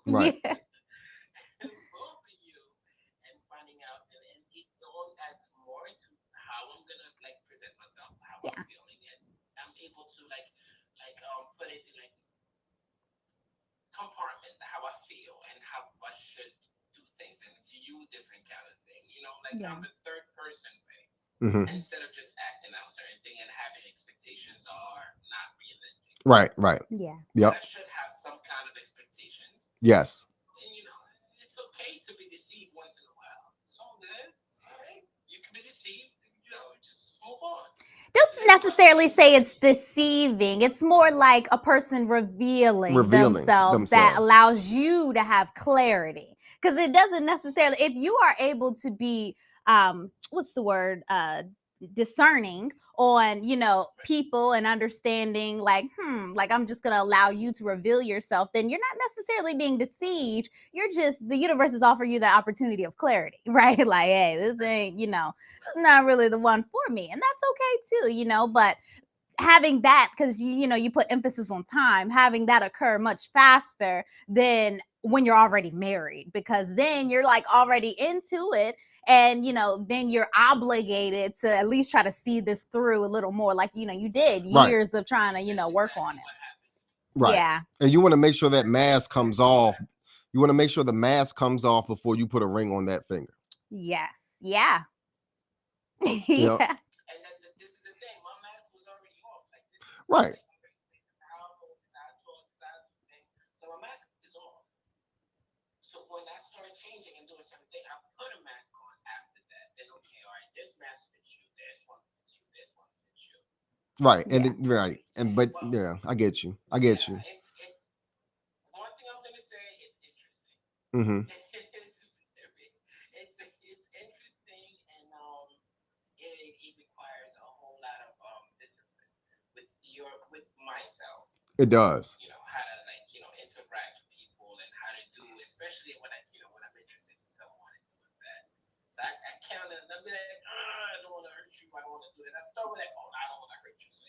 Right. Yeah. Both of you, and finding out, and it all adds more to how I'm gonna present myself, how Yeah. I'm feeling, and I'm able to put it in compartment how I feel and how I should do things and view different kind of thing. Yeah. I'm the third person way, Mhm. instead of just acting out certain thing and having expectations are not realistic. Right. Yeah. Yep. I should have some kind of expectations. Yes. And it's okay to be deceived once in a while. It's all good. It's all right. You can be deceived. Just move on. Doesn't necessarily say it's deceiving. It's more like a person revealing themselves that themselves. allows you to have clarity. because it doesn't necessarily, if you are able to be what's the word, discerning on, you know, people and understanding, like, like, I'm just gonna allow you to reveal yourself, then you're not necessarily being deceived. You're just, the universe is offering you that opportunity of clarity, right? Like, hey, this ain't, you know, not really the one for me, and that's okay too, you know. But having that, because you know, you put emphasis on time, having that occur much faster than when you're already married, because then you're like already into it, and you know, then you're obligated to at least try to see this through a little more, like, you know, you did Right. years of trying to, you know, work on it. Right. Yeah. And you want to make sure that mask comes off. You want to make sure the mask comes off before you put a ring on that finger. Yes. Yeah. Yep. Yeah. And then this is the thing. My mask was already off. Like this is Right. this is how I move, this is how I talk, this is how I do things. So my mask is off. So when I started changing and doing certain things, I put a mask on after that. Then okay, all right, this mask fits you, this one fits you, this one fits you. Right. And Yeah. right. And but Well, yeah, I get you. I get you. it's one thing I'm gonna say. It's interesting. Mm-hmm. It's interesting, and it requires a whole lot of discipline with myself. It does. You know how to, like, you know, interact with people and how to do, especially when when I'm interested in someone and doing that. So I count it and I'm like, I don't want to hurt you. I don't want to do this. I start with like, oh, I don't want to hurt you. So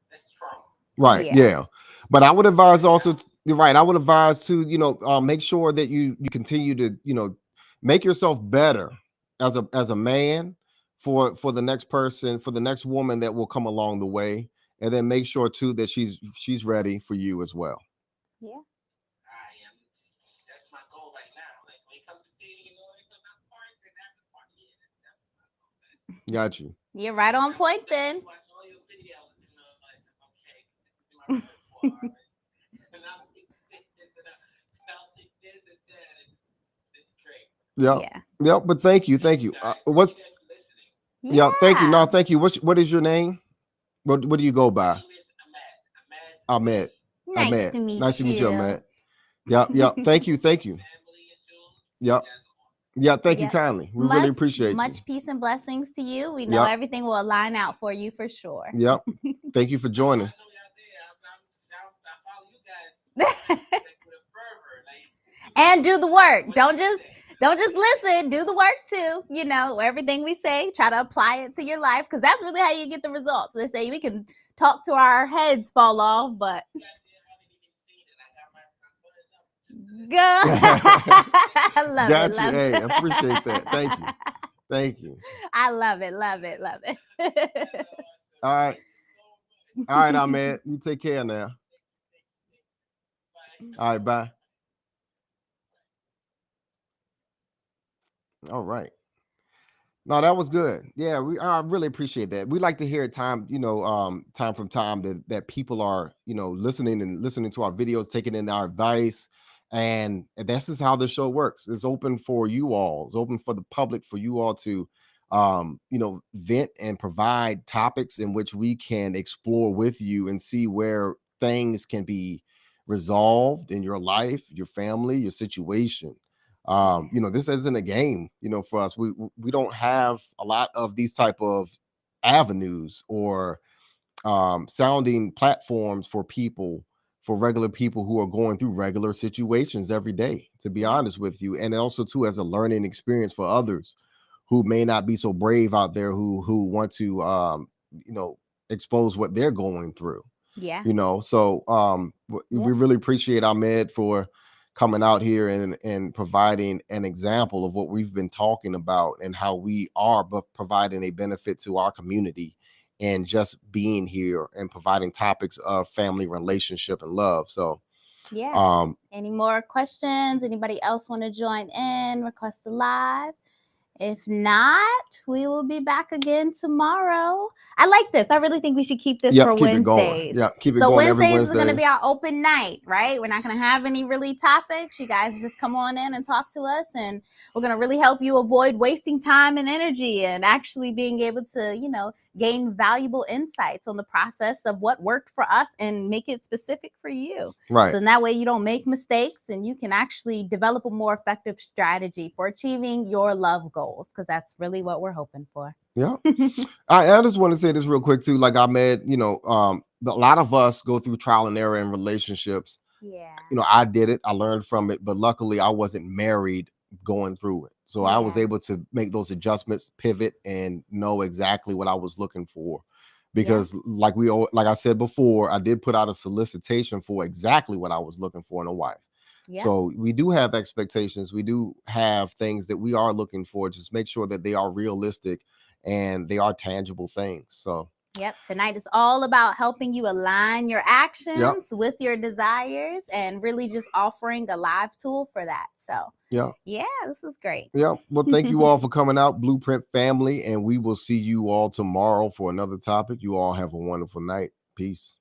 that's strong. Right. Yeah. Yeah. But I would advise also, you're right. I would advise to, you know, make sure that you continue to, you know, make yourself better as a man for the next person, for the next woman that will come along the way. And then make sure too that she's ready for you as well. Yeah. I am. That's my goal right now. Like when it comes to dating and all that stuff, that part and after part, yeah, that's my goal. Got you. You're right on point then. Watch all your videos and like, okay, this is my repertoire, all right? And I'll take this and I'll take this and that. And it's great. Yep. Yeah. Yep. But thank you. Thank you. What's Listening. yeah, thank you. No, Yeah. thank you. What is your name? What do you go by? My name is Ahmed. Ahmed. Nice to meet Nice to meet you, you. Ahmed. Yep. Yep. Thank you. Thank you. Family and Jules. Yep. You guys are awesome. Yeah. Thank you Yep. kindly. We really appreciate Much you. peace and blessings to you. We know Yep. everything will align out for you for sure. Yep. Thank you for I joining. know y'all there. I follow you guys like with a fervor. Like, And do the work. Don't just listen. Do the work too. You know, everything we say, try to apply it to your life, because that's really how you get the results. They say we can talk to our heads fall off, but you guys haven't even seen it. I got my foot up. I love Got it. you. Love Hey, it. I appreciate that. Thank you. Thank you. I love it. Love it. Love it. All right. All right, Ahmed. You take care now. All right, bye. All right. No, that was good. Yeah, I really appreciate that. We like to hear time, you know, time from time that people are, you know, listening to our videos, taking in our advice. And this is how the show works. It's open for you all. It's open for the public, for you all to you know, vent and provide topics in which we can explore with you and see where things can be resolved in your life, your family, your situation. You know, this isn't a game, you know, for us. We don't have a lot of these type of avenues or sounding platforms for people, for regular people who are going through regular situations every day, to be honest with you. And also too, as a learning experience for others who may not be so brave out there, who want to you know, expose what they're going through. Yeah. You know, so we really appreciate Ahmed for coming out here and providing an example of what we've been talking about and how we are providing a benefit to our community and just being here and providing topics of family, relationship, and love. So Yeah. Any more questions? Anybody else want to join in, request a live? If not, we will be back again tomorrow. I like this. I really think we should keep this for Keep it going. Wednesdays. Yeah, keep it So going every Wednesdays is going to Wednesday. be our open night, right? We're not going to have any really topics. You guys just come on in and talk to us, and we're going to really help you avoid wasting time and energy and actually being able to, you know, gain valuable insights on the process of what worked for us and make it specific for you. Right. So in that way you don't make mistakes and you can actually develop a more effective strategy for achieving your love goals, because that's really what we're hoping for. Yeah. I just want to say this real quick too. Like Ahmed, you know, a lot of us go through trial and error in relationships. Yeah. You know, I did it. I learned from it, but luckily I wasn't married going through it. So I was Yeah. able to make those adjustments, pivot, and know exactly what I was looking for. Because like I said before, I did put out a solicitation for exactly what I was looking for in a wife. Yeah. So we do have expectations. We do have things that we are looking for. Just make sure that they are realistic and they are tangible things. So Yep. Tonight is all about helping you align your actions with your desires and really just offering a live tool for that. So yeah, this is great. Yeah. Well, thank you all for coming out, Blueprint family, and we will see you all tomorrow for another topic. You all have a wonderful night. Peace.